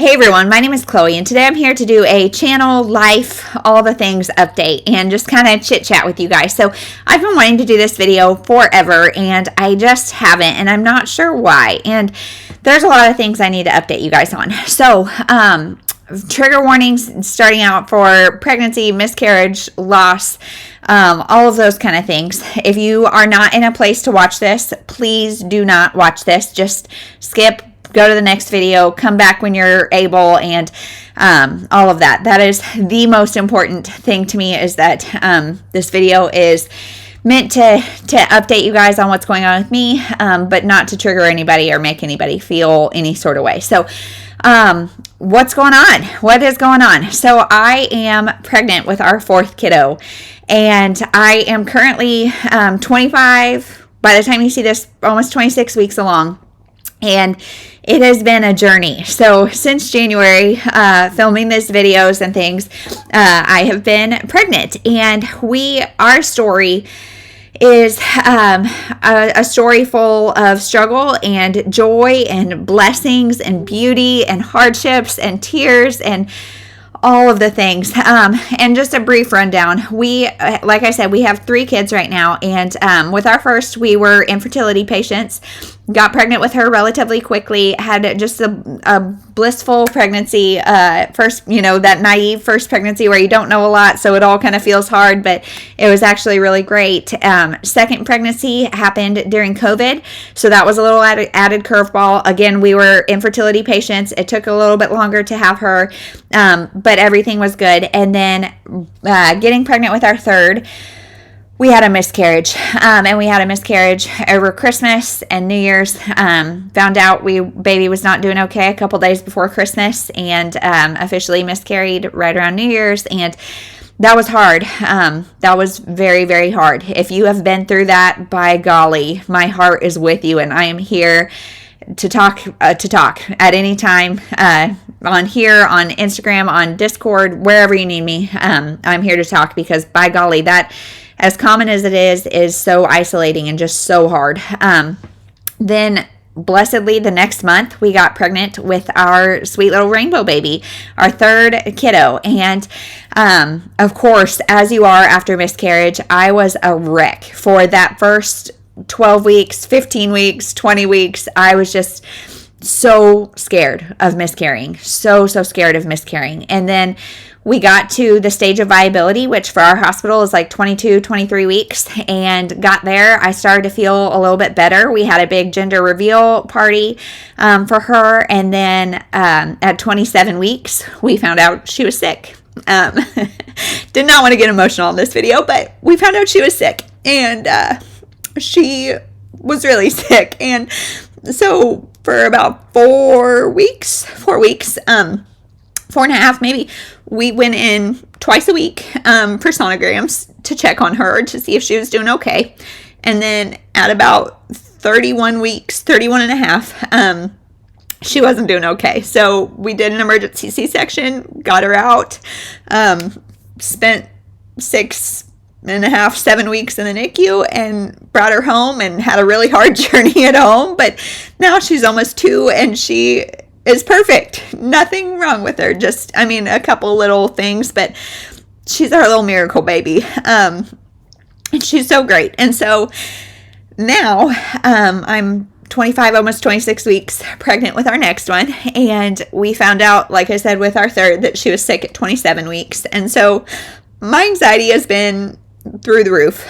Hey everyone, my name is Chloe, and today I'm here to do a channel, life, all the things update and just kind of chit chat with you guys. So I've been wanting to do this video forever and I just haven't, and I'm not sure why. And there's a lot of things I need to update you guys on. So, trigger warnings starting out for pregnancy, miscarriage, loss, all of those kind of things. If you are not in a place to watch this, please do not watch this. Just skip, go to the next video, come back when you're able, and all of that. That is the most important thing to me, is that this video is meant to update you guys on what's going on with me, but not to trigger anybody or make anybody feel any sort of way. So what's going on? What is going on? So I am pregnant with our fourth kiddo, and I am currently 25, by the time you see this, almost 26 weeks along. And it has been a journey. So since January, filming these videos and things, I have been pregnant. And our story is a story full of struggle and joy and blessings and beauty and hardships and tears and all of the things. And just a brief rundown. Like I said, we have 3 kids right now. And with our first, we were infertility patients. Got pregnant with her relatively quickly, had just a blissful pregnancy, first, that naive first pregnancy where you don't know a lot, so it all kind of feels hard, but it was actually really great. Second pregnancy happened during COVID, so that was a little added curveball. Again, we were infertility patients. It took a little bit longer to have her, but everything was good. And then getting pregnant with our third, we had a miscarriage, and we had a miscarriage over Christmas and New Year's. Found out baby was not doing okay a couple days before Christmas, and officially miscarried right around New Year's, and that was hard. That was very, very hard. If you have been through that, by golly, my heart is with you, and I am here to talk at any time, on here, on Instagram, on Discord, wherever you need me. I'm here to talk, because by golly, that, as common as it is so isolating and just so hard. Then, blessedly, the next month, we got pregnant with our sweet little rainbow baby, our third kiddo. And, of course, as you are after miscarriage, I was a wreck for that first 12 weeks, 15 weeks, 20 weeks. I was just so scared of miscarrying, so scared of miscarrying. And then we got to the stage of viability, which for our hospital is like 22, 23 weeks, and got there. I started to feel a little bit better. We had a big gender reveal party for her, and then at 27 weeks, we found out she was sick. Did not want to get emotional in this video, but we found out she was sick, and she was really sick. And so for about 4 weeks, 4.5 maybe, we went in twice a week for sonograms to check on her to see if she was doing okay. And then at about 31 weeks, 31 and a half, she wasn't doing okay. So we did an emergency C-section, got her out, spent 6.5, 7 weeks in the NICU, and brought her home and had a really hard journey at home. But now she's almost 2 and she is perfect. Nothing wrong with her. Just, a couple little things, but she's our little miracle baby. And she's so great. And so now, I'm 25, almost 26 weeks pregnant with our next one. And we found out, like I said, with our third, that she was sick at 27 weeks. And so my anxiety has been through the roof,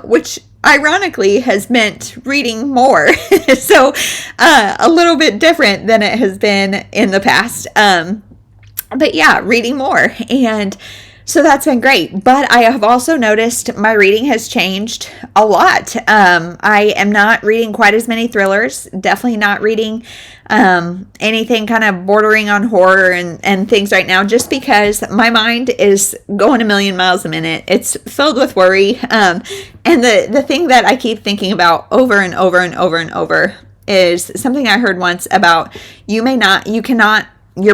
which ironically has meant reading more. So a little bit different than it has been in the past. But yeah, reading more. And so that's been great. But I have also noticed my reading has changed a lot. I am not reading quite as many thrillers. Definitely not reading anything kind of bordering on horror and things right now, just because my mind is going a million miles a minute. It's filled with worry. And the thing that I keep thinking about over and over and over and over is something I heard once about your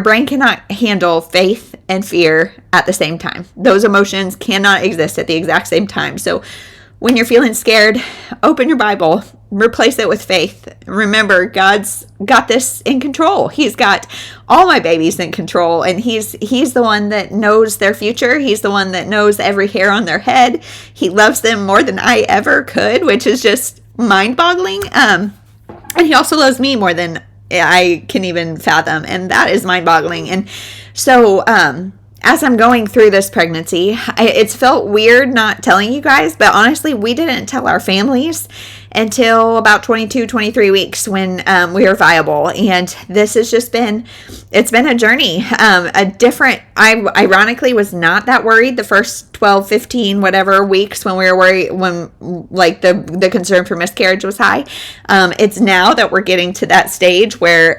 brain cannot handle faith and fear at the same time. Those emotions cannot exist at the exact same time. So when you're feeling scared, open your Bible, replace it with faith. Remember, God's got this in control. He's got all my babies in control, and he's the one that knows their future. He's the one that knows every hair on their head. He loves them more than I ever could, which is just mind-boggling. And he also loves me more than I can even fathom, and that is mind-boggling. And so as I'm going through this pregnancy, it's felt weird not telling you guys, but honestly, we didn't tell our families until about 22, 23 weeks when we were viable. And this has just it's been a journey. I ironically was not that worried the first 12, 15, whatever weeks when we were worried, when like the concern for miscarriage was high. It's now that we're getting to that stage where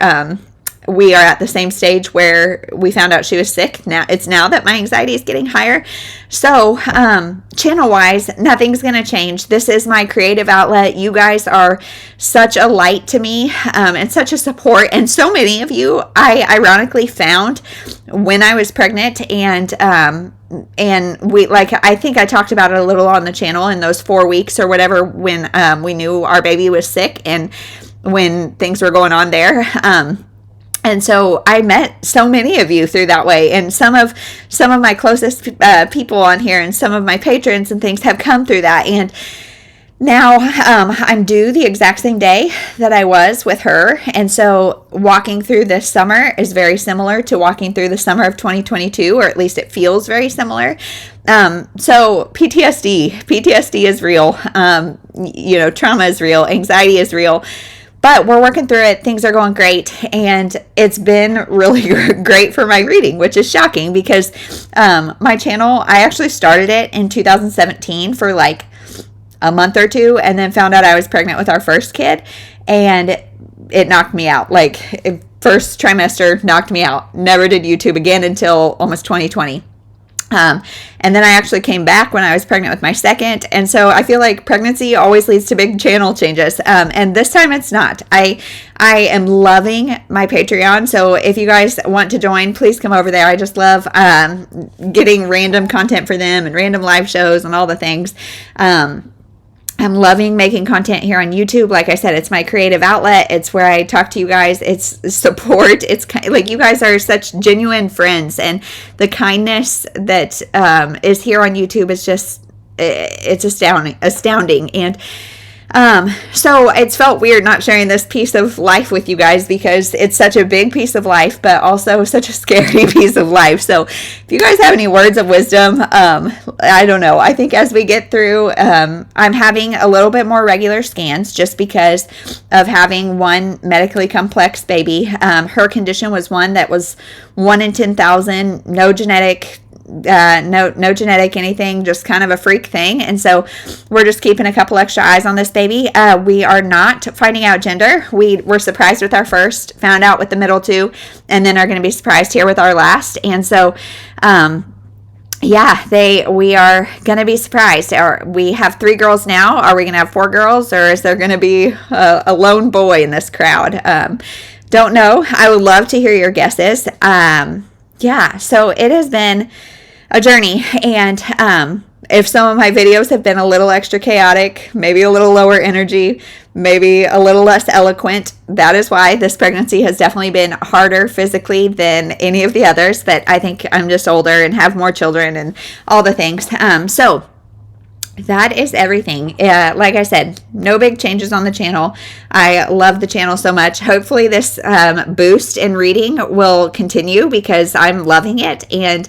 we are at the same stage where we found out she was sick. Now it's now that my anxiety is getting higher. So channel wise, nothing's going to change. This is my creative outlet. You guys are such a light to me and such a support. And so many of you I ironically found when I was pregnant, and we, like, I think I talked about it a little on the channel in those 4 weeks or whatever when we knew our baby was sick and when things were going on there. And so I met so many of you through that way, and some of my closest people on here and some of my patrons and things have come through that. And now I'm due the exact same day that I was with her. And so walking through this summer is very similar to walking through the summer of 2022, or at least it feels very similar. So PTSD is real. Trauma is real. Anxiety is real. But we're working through it. Things are going great. And it's been really great for my reading, which is shocking because my channel, I actually started it in 2017 for like a month or two, and then found out I was pregnant with our first kid, and it knocked me out. Like, first trimester knocked me out. Never did YouTube again until almost 2020. And then I actually came back when I was pregnant with my second. And so I feel like pregnancy always leads to big channel changes. And this time it's not. I am loving my Patreon. So if you guys want to join, please come over there. I just love, getting random content for them and random live shows and all the things. I'm loving making content here on YouTube. Like I said, it's my creative outlet. It's where I talk to you guys. It's support. It's like you guys are such genuine friends, and the kindness that is here on YouTube is just, it's astounding. And so it's felt weird not sharing this piece of life with you guys because it's such a big piece of life, but also such a scary piece of life. So if you guys have any words of wisdom, I don't know. I think as we get through, I'm having a little bit more regular scans just because of having one medically complex baby. Her condition was one that was 1 in 10,000, no genetic anything, just kind of a freak thing. And so we're just keeping a couple extra eyes on this baby. We are not finding out gender. We were surprised with our first, found out with the middle two, and then are going to be surprised here with our last. And so, we are going to be surprised. We have 3 girls now. Are we going to have 4 girls, or is there going to be a lone boy in this crowd? Don't know. I would love to hear your guesses. So it has been a journey, and if some of my videos have been a little extra chaotic, maybe a little lower energy, maybe a little less eloquent, that is why. This pregnancy has definitely been harder physically than any of the others, but I think I'm just older and have more children and all the things. So that is everything. Like I said, no big changes on the channel. I love the channel so much. Hopefully this boost in reading will continue because I'm loving it. And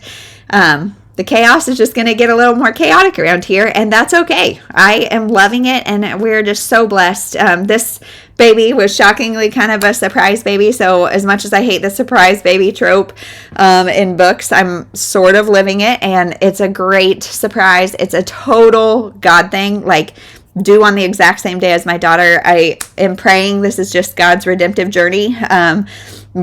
the chaos is just going to get a little more chaotic around here, and that's okay. I am loving it, and we're just so blessed. This baby was shockingly kind of a surprise baby. So as much as I hate the surprise baby trope in books, I'm sort of living it, and it's a great surprise. It's a total God thing, like due on the exact same day as my daughter. I am praying this is just God's redemptive journey,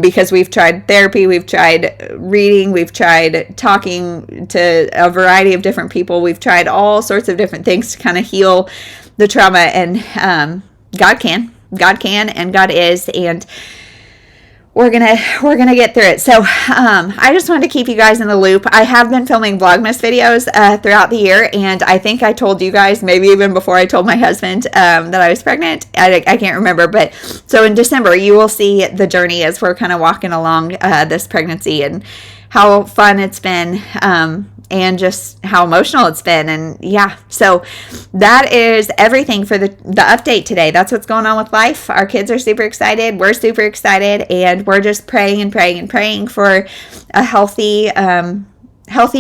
because we've tried therapy, we've tried reading, we've tried talking to a variety of different people, we've tried all sorts of different things to kind of heal the trauma, and God can, and God is. And we're gonna get through it. So I just wanted to keep you guys in the loop. I have been filming Vlogmas videos throughout the year, and I think I told you guys, maybe even before I told my husband that I was pregnant. I can't remember, but so in December you will see the journey as we're kind of walking along this pregnancy, and how fun it's been, and just how emotional it's been. And yeah, so that is everything for the update today. That's what's going on with life. Our kids are super excited. We're super excited, and we're just praying and praying and praying for a healthy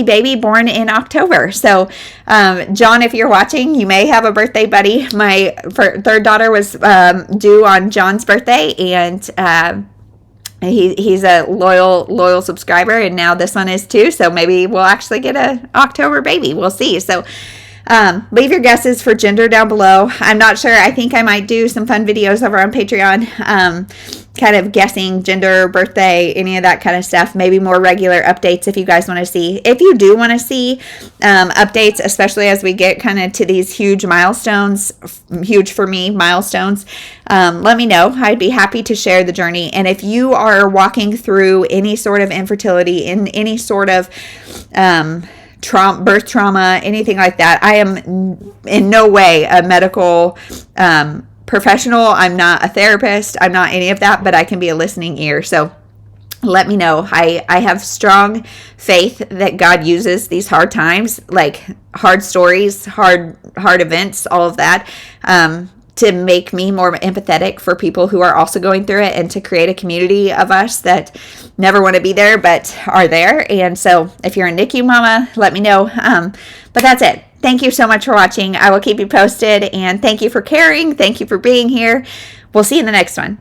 baby born in October. So John, if you're watching, you may have a birthday buddy. My third daughter was due on John's birthday, and he's a loyal subscriber, and now this one is too, so maybe we'll actually get a October baby. We'll see. So leave your guesses for gender down below. I'm not sure. I think I might do some fun videos over on Patreon, kind of guessing gender, birthday, any of that kind of stuff. Maybe more regular updates if you guys want to see. If you do want to see updates, especially as we get kind of to these huge milestones, huge for me milestones, let me know. I'd be happy to share the journey. And if you are walking through any sort of infertility, in any sort of birth trauma, anything like that, I am in no way a medical professional. I'm not a therapist. I'm not any of that, but I can be a listening ear. So let me know. I have strong faith that God uses these hard times, like hard stories, hard events, all of that, to make me more empathetic for people who are also going through it, and to create a community of us that never want to be there but are there. And so if you're a NICU mama, let me know. But that's it. Thank you so much for watching. I will keep you posted, and thank you for caring. Thank you for being here. We'll see you in the next one.